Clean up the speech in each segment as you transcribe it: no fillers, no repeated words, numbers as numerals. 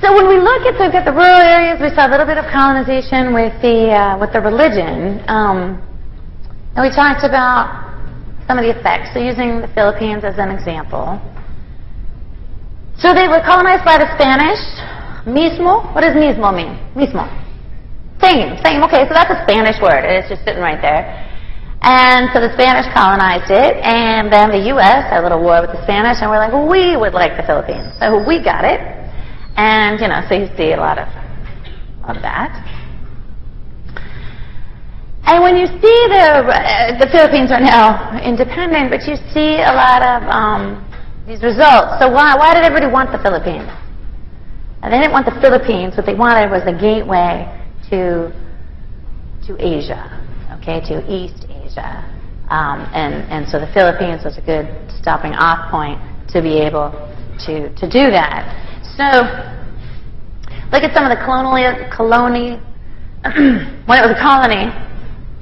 So when we look at the rural areas, we saw a little bit of colonization with the religion. And we talked about some of the effects. So using the Philippines as an example. So they were colonized by the Spanish. Mismo? What does mismo mean? Mismo. Same. Okay, so that's a Spanish word. It's just sitting right there. And so the Spanish colonized it, and then the U.S. had a little war with the Spanish, and we're like, well, we would like the Philippines. So we got it. And, you know, so you see a lot of that. And when you see the Philippines are now independent, but you see a lot of these results. So why did everybody want the Philippines? And they didn't want the Philippines. What they wanted was the gateway to Asia, okay, to East Asia. And so the Philippines was a good stopping off point to be able to do that. So look at some of the when it was a colony,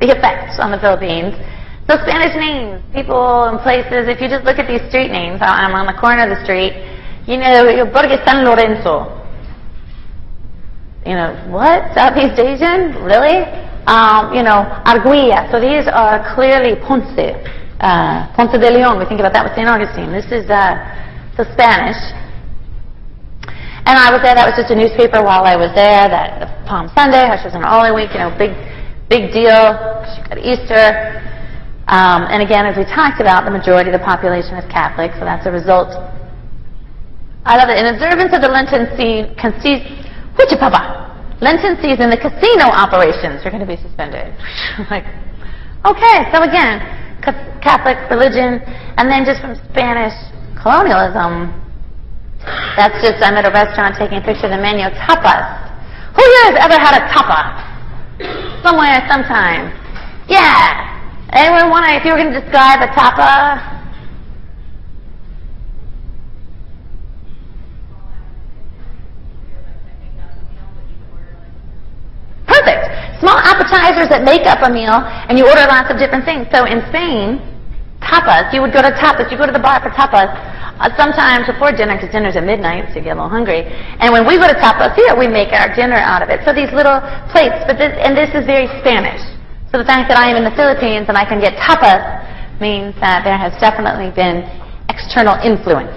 the effects on the Philippines. So Spanish names, people and places, if you just look at these street names, I'm on the corner of the street, you know, Porque San Lorenzo. You know, what? Southeast Asian? Really? You know, Arguilla. So these are clearly Ponce. Ponce de Leon. We think about that with St. Augustine. This is so Spanish. And I was there. That was just a newspaper while I was there. That Palm Sunday, Hush was an Holy Week. You know, big deal. She got Easter. And again, as we talked about, the majority of the population is Catholic, so that's a result. I love it. In observance of the Lenten season, the casino operations are going to be suspended. Like, okay, so again, Catholic religion, and then just from Spanish colonialism, that's just, I'm at a restaurant taking a picture of the menu, tapas. Who here has ever had a tapa? Somewhere, sometime. Yeah. Anyone want to, if you were going to describe a tapa? Perfect. Small appetizers that make up a meal, and you order lots of different things. So in Spain, tapas, you would go to tapas, you go to the bar for tapas, sometimes before dinner, because dinner's at midnight, so you get a little hungry. And when we go to tapas here, we make our dinner out of it. So these little plates, this is very Spanish. So the fact that I am in the Philippines and I can get tapas means that there has definitely been external influence.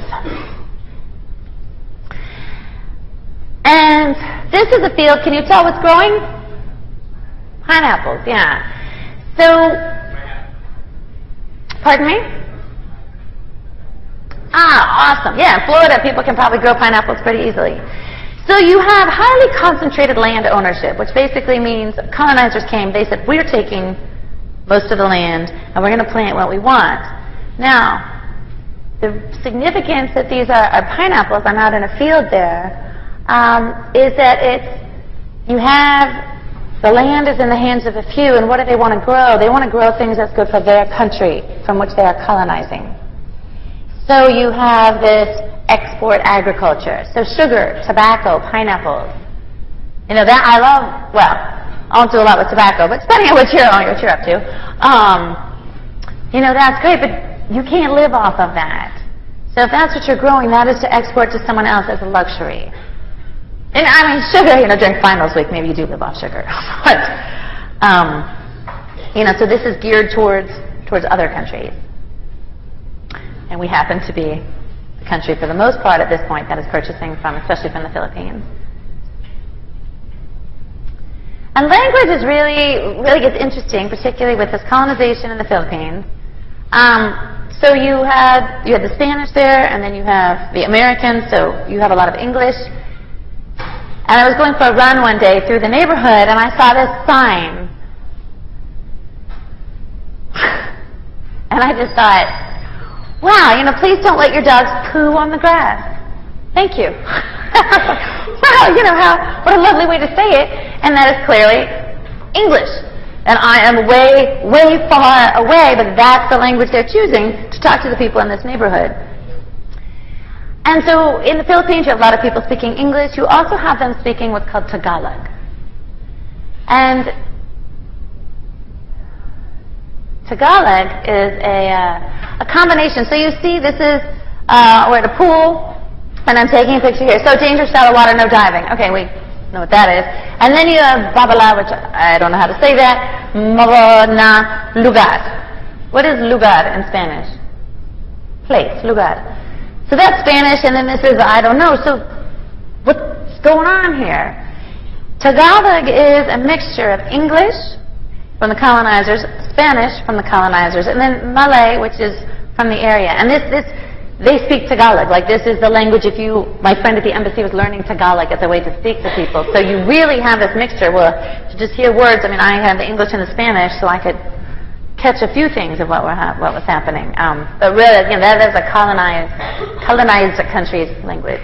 And this is a field, can you tell what's growing? Pineapples, yeah. So, pardon me? Awesome. Yeah, in Florida, people can probably grow pineapples pretty easily. So you have highly concentrated land ownership, which basically means colonizers came, they said, we're taking most of the land, and we're going to plant what we want. Now, the significance that these are pineapples, I'm out in a field there, is that you have, the land is in the hands of a few, and what do they want to grow? They want to grow things that's good for their country from which they are colonizing. So you have this export agriculture. So sugar, tobacco, pineapples. You know, that I love, well, I don't do a lot with tobacco, but depending on what you're up to. You know, that's great, but you can't live off of that. So if that's what you're growing, that is to export to someone else as a luxury. And I mean, sugar, you know, during finals week, maybe you do live off sugar. But, you know, so this is geared towards other countries. And we happen to be the country, for the most part at this point, that is purchasing from, especially from the Philippines. And language is really gets interesting, particularly with this colonization in the Philippines. So you had the Spanish there, and then you have the Americans, so you have a lot of English. And I was going for a run one day through the neighborhood, and I saw this sign. And I just thought, wow, you know, please don't let your dogs poo on the grass. Thank you. Wow, you know, what a lovely way to say it. And that is clearly English. And I am way far away, but that's the language they're choosing to talk to the people in this neighborhood. And so in the Philippines, you have a lot of people speaking English. You also have them speaking what's called Tagalog. And Tagalog is a combination. So you see, this is, we're at a pool, And I'm taking a picture here. So dangerous, shallow water, no diving. Okay, we know what that is. And then you have babala, which I don't know how to say that. Na lugar. What is lugar in Spanish? Place, lugar. So that's Spanish, and then this is I don't know. So what's going on here? Tagalog is a mixture of English from the colonizers, Spanish from the colonizers, and then Malay, which is from the area. And they speak Tagalog. Like this is the language. My friend at the embassy was learning Tagalog as a way to speak to people. So you really have this mixture. Well, to just hear words. I mean, I had the English and the Spanish, so I could catch a few things of what was happening. But really, that is a colonized country's language.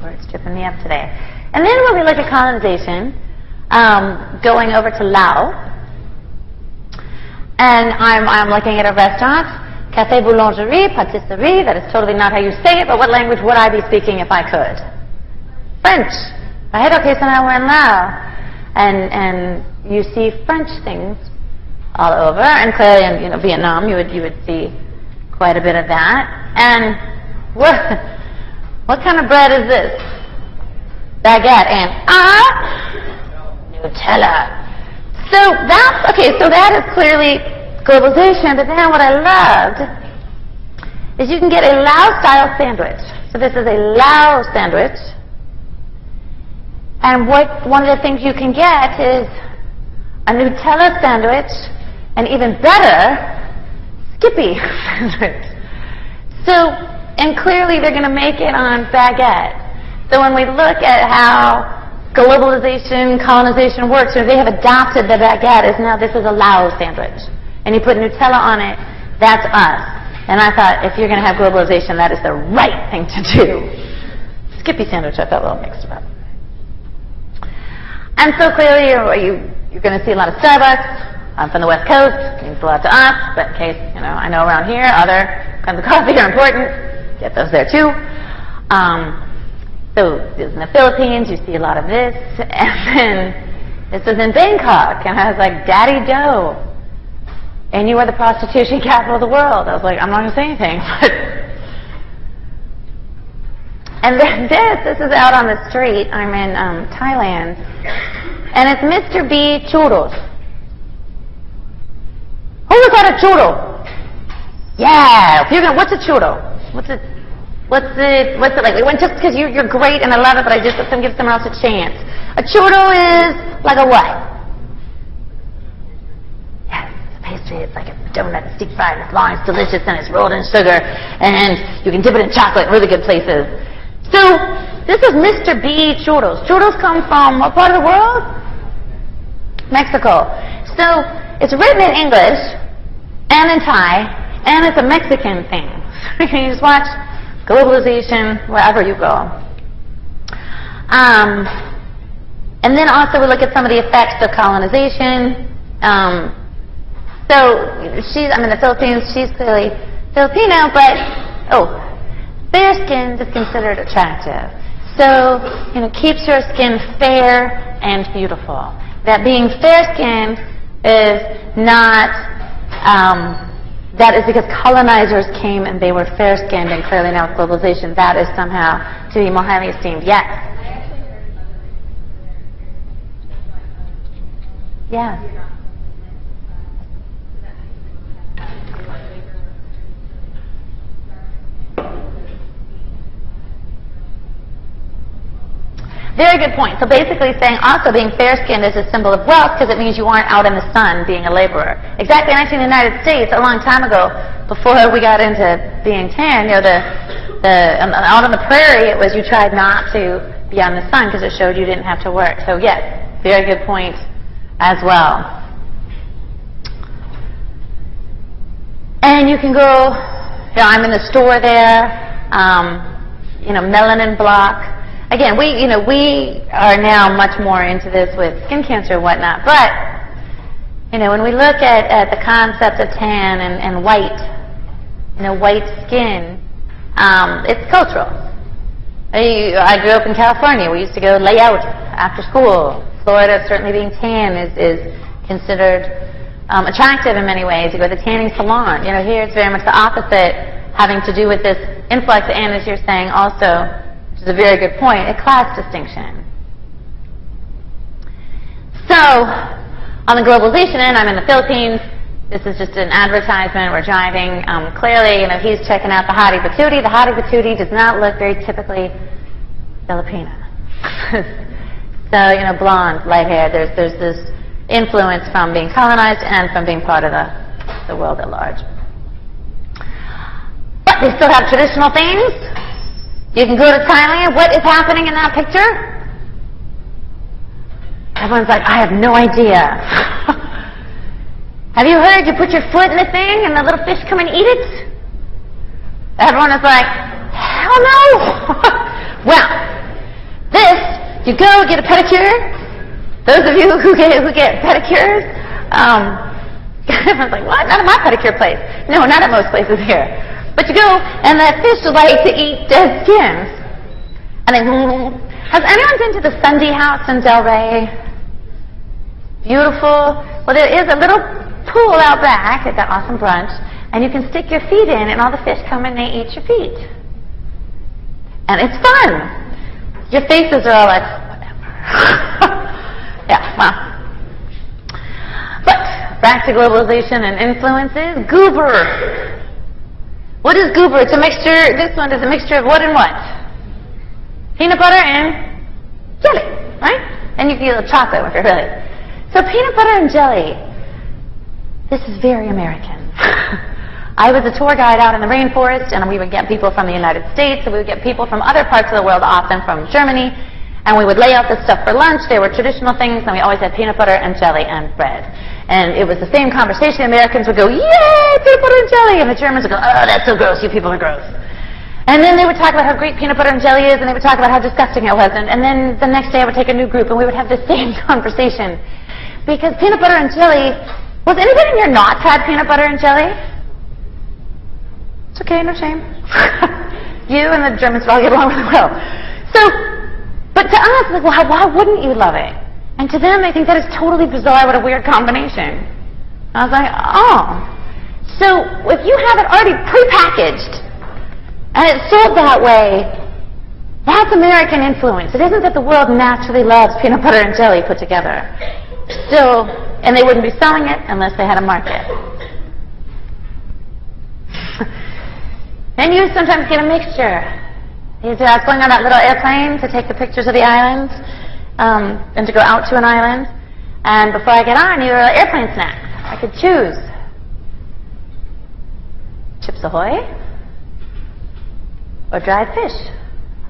Words tripping me up today. And then when we look at colonization, going over to Laos, and I'm looking at a restaurant, café boulangerie, pâtisserie. That is totally not how you say it, but what language would I be speaking if I could? French. Right? Okay, so now we're in Laos, and you see French things all over, and clearly in Vietnam you would see quite a bit of that. And what kind of bread is this? Baguette and Nutella. So that's okay. So that is clearly globalization. But then what I loved is you can get a Lao-style sandwich. So this is a Lao sandwich, and one of the things you can get is a Nutella sandwich, and even better, Skippy sandwich. So, and clearly they're going to make it on baguette. So when we look at how globalization, colonization works, they have adopted the baguette as now this is a Lao sandwich. And you put Nutella on it, that's us. And I thought, if you're going to have globalization, that is the right thing to do. Skippy sandwich, I felt a little mixed about. And so clearly you're going to see a lot of Starbucks. I'm from the West Coast, means a lot to us, but in case, I know around here, other kinds of coffee are important. Get those there too. So in the Philippines, you see a lot of this. And then this was in Bangkok, and I was like, Daddy Doe. And you are the prostitution capital of the world. I was like, I'm not going to say anything. And then this is out on the street. I'm in Thailand. And it's Mr. B Churros. Who's got a churro? Yeah. What's a churro? What's it like? Just because you're great and I love it, but I just let them give someone else a chance. A churro is like a what? Yes, it's a pastry. It's like a donut, it's deep fried, it's long, it's delicious, and it's rolled in sugar, and you can dip it in chocolate in really good places. So this is Mr. B Churros. Churros come from what part of the world? Mexico. So it's written in English and in Thai, and it's a Mexican thing. So you just watch globalization wherever you go. And then also we look at some of the effects of colonization. So I'm in the Philippines. She's clearly Filipino, but fair skin is considered attractive. So keeps your skin fair and beautiful. That being fair-skinned is not, that is because colonizers came and they were fair-skinned, and clearly now with globalization, that is somehow to be more highly esteemed. Yes? Yeah. Very good point. So basically saying also being fair-skinned is a symbol of wealth because it means you aren't out in the sun being a laborer. Exactly, and actually in the United States, a long time ago, before we got into being tan, out on the prairie, it was you tried not to be on the sun because it showed you didn't have to work. So yes, very good point as well. And you can go, I'm in the store there, melanin block. Again, we are now much more into this with skin cancer and whatnot, but, when we look at the concept of tan and white, white skin, it's cultural. I grew up in California. We used to go lay out after school. Florida, certainly being tan is considered attractive in many ways. You go to the tanning salon. Here it's very much the opposite, having to do with this influx, and as you're saying also, which is a very good point, a class distinction. So, on the globalization end, I'm in the Philippines. This is just an advertisement. We're driving. Clearly, he's checking out the hottie patootie. The hottie patootie does not look very typically Filipina. So, blonde, light hair. There's this influence from being colonized and from being part of the world at large. But they still have traditional things. You can go to Thailand. What is happening in that picture? Everyone's like, I have no idea. Have you heard you put your foot in the thing and the little fish come and eat it? Everyone is like, hell no. Well, this, you go get a pedicure. Those of you who get pedicures, everyone's like, what? Not at my pedicure place. No, not at most places here. But you go, and the fish like to eat dead skins. And they, has anyone been to the Sunday House in Del Rey? Beautiful. Well, there is a little pool out back at that awesome brunch, and you can stick your feet in, and all the fish come and they eat your feet. And it's fun. Your faces are all like, whatever. Yeah, well. But back to globalization and influences. Goober. What is goober? It's a mixture. This one is a mixture of what and what? Peanut butter and jelly, right? And you can use chocolate if you're really. So peanut butter and jelly, this is very American. I was a tour guide out in the rainforest, and we would get people from the United States, and we would get people from other parts of the world, often from Germany, and we would lay out this stuff for lunch. They were traditional things, and we always had peanut butter and jelly and bread. And it was the same conversation. Americans would go, yay, peanut butter and jelly, and the Germans would go, oh, that's so gross, you people are gross. And then they would talk about how great peanut butter and jelly is, and they would talk about how disgusting it was, and then the next day I would take a new group, and we would have the same conversation. Because peanut butter and jelly, was anybody in here not had peanut butter and jelly? It's okay, no shame. You and the Germans all get along really well. So, but to us, like, well, why wouldn't you love it? And to them, they think that is totally bizarre, what a weird combination. I was like, oh. So, if you have it already prepackaged, and it's sold that way, that's American influence. It isn't that the world naturally loves peanut butter and jelly put together. Still, and they wouldn't be selling it unless they had a market. Then you sometimes get a mixture. I was going on that little airplane to take the pictures of the islands and to go out to an island. And before I get on, you were airplane snacks. I could choose Chips Ahoy or dried fish.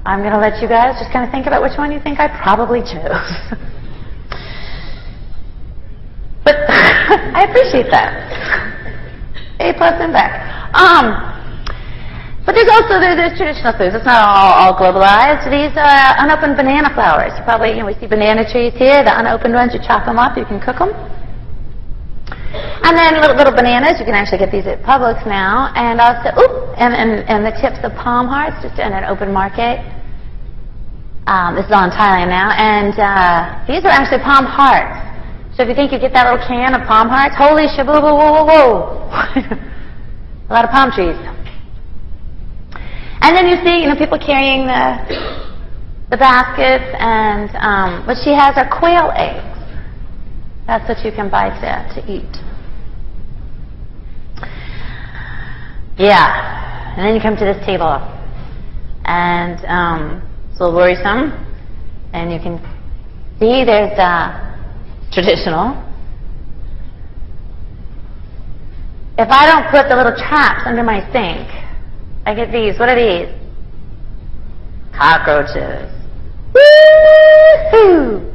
I'm going to let you guys just kind of think about which one you think I probably chose. But I appreciate that. A+ and back. But there's also there's traditional foods. It's not all globalized. These are unopened banana flowers. You probably we see banana trees here. The unopened ones, you chop them up. You can cook them. And then little bananas. You can actually get these at Publix now. And also, and the tips of palm hearts, just in an open market. This is all in Thailand now. And these are actually palm hearts. So if you think you get that little can of palm hearts, holy shaboo, whoa, whoa, whoa. A lot of palm trees. And then you see, people carrying the baskets, and what she has are quail eggs. That's what you can buy to eat. Yeah. And then you come to this table, and it's a little worrisome. And you can see there's traditional. If I don't put the little traps under my sink, I get these. What are these? Cockroaches. Woo-hoo!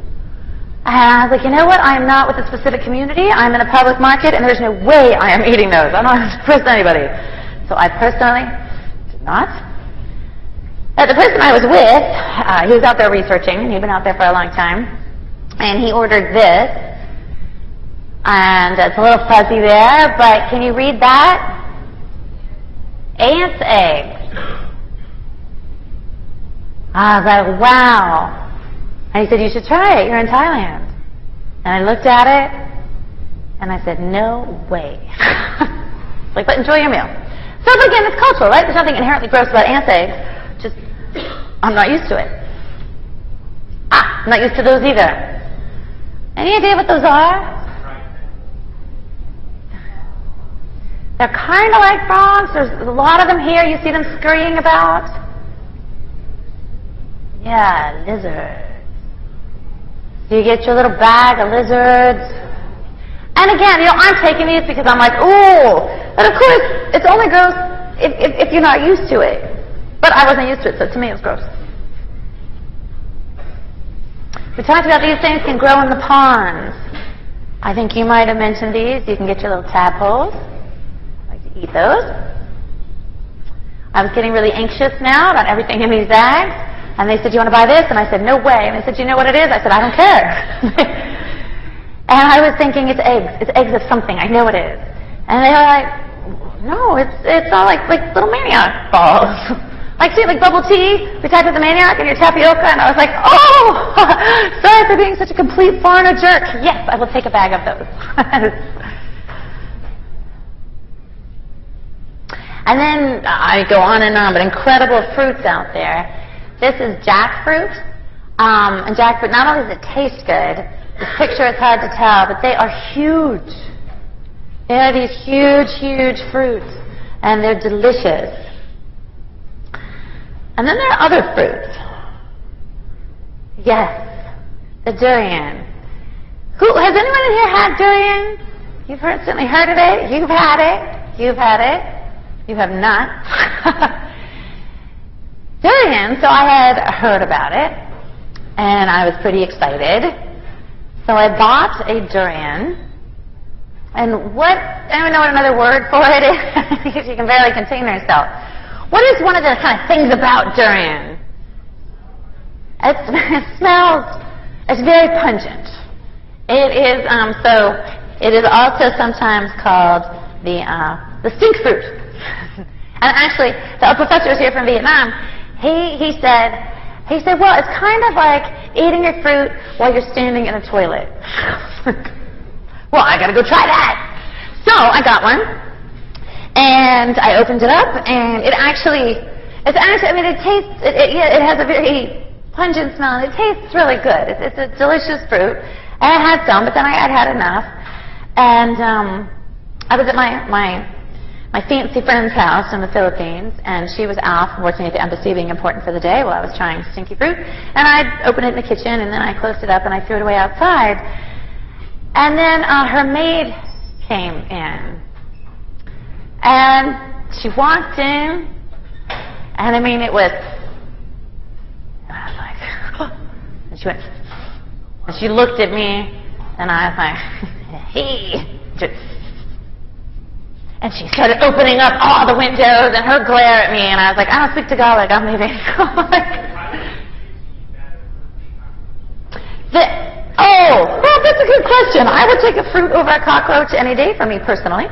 And I was like, you know what? I am not with a specific community. I'm in a public market, and there's no way I am eating those. I don't have to trust anybody. So I personally did not. The person I was with, he was out there researching, and he'd been out there for a long time. And he ordered this, and it's a little fuzzy there, but can you read that? Ants' eggs. I was like, wow. And he said, you should try it. You're in Thailand. And I looked at it, and I said, no way. Like, but enjoy your meal. So again, it's cultural, right? There's nothing inherently gross about ants' eggs. Just, I'm not used to it. I'm not used to those either. Any idea what those are? They're kind of like frogs. There's a lot of them here. You see them scurrying about. Yeah, lizards. So you get your little bag of lizards. And again, I'm taking these because I'm like, ooh. But of course, it's only gross if you're not used to it. But I wasn't used to it, so to me it was gross. We talked about these things can grow in the ponds. I think you might have mentioned these. You can get your little tadpoles. I like to eat those. I was getting really anxious now about everything in these bags. And they said, "Do you want to buy this?" And I said, "No way." And they said, "Do you know what it is?" I said, "I don't care." And I was thinking, it's eggs. It's eggs of something. I know it is. And they were like, "No, it's all like little maniac balls." Like bubble tea. We talked about the maniac and your tapioca, and I was like, "Oh, sorry for being such a complete foreigner jerk. Yes, I will take a bag of those." And then I go on, but incredible fruits out there. This is jackfruit. And jackfruit, not only does it taste good, this picture is hard to tell, but they are huge. They are these huge, huge fruits, and they're delicious. And then there are other fruits. Yes, the durian. Has anyone in here had durian? You've certainly heard of it. You've had it. You've had it. You have not. Durian, so I had heard about it, and I was pretty excited. So I bought a durian, and anyone know what another word for it is? Because you can barely contain yourself. What is one of the kind of things about durian? It smells, it's very pungent. It is, it is also sometimes called the stink fruit. And actually, the professor was here from Vietnam. He said, well, it's kind of like eating your fruit while you're standing in a toilet. Well, I got to go try that. So I got one, and I opened it up, and it tastes. It has a very pungent smell, and it tastes really good. It's a delicious fruit. And I had some, but then I'd had enough, and I was at my fancy friend's house in the Philippines, and she was off working at the embassy, being important for the day, while I was trying stinky fruit. And I opened it in the kitchen, and then I closed it up, and I threw it away outside. And then her maid came in, and she walked in, and it was, and I was like, and she went, and she looked at me, and I was like, hey. And she started opening up all the windows and her glare at me, and I was like, I don't speak Tagalog, I'm leaving. Well, that's a good question. I would take a fruit over a cockroach any day for me personally,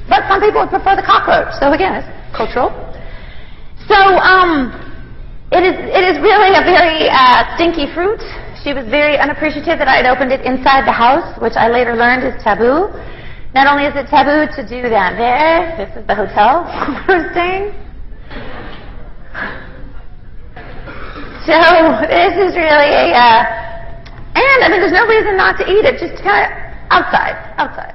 but some people would prefer the cockroach. So again, it's cultural. So it is really a very stinky fruit. She was very unappreciative that I had opened it inside the house, which I later learned is taboo. Not only is it taboo to do that there, this is the hotel we're staying. So this is really and there's no reason not to eat it, just kind of outside.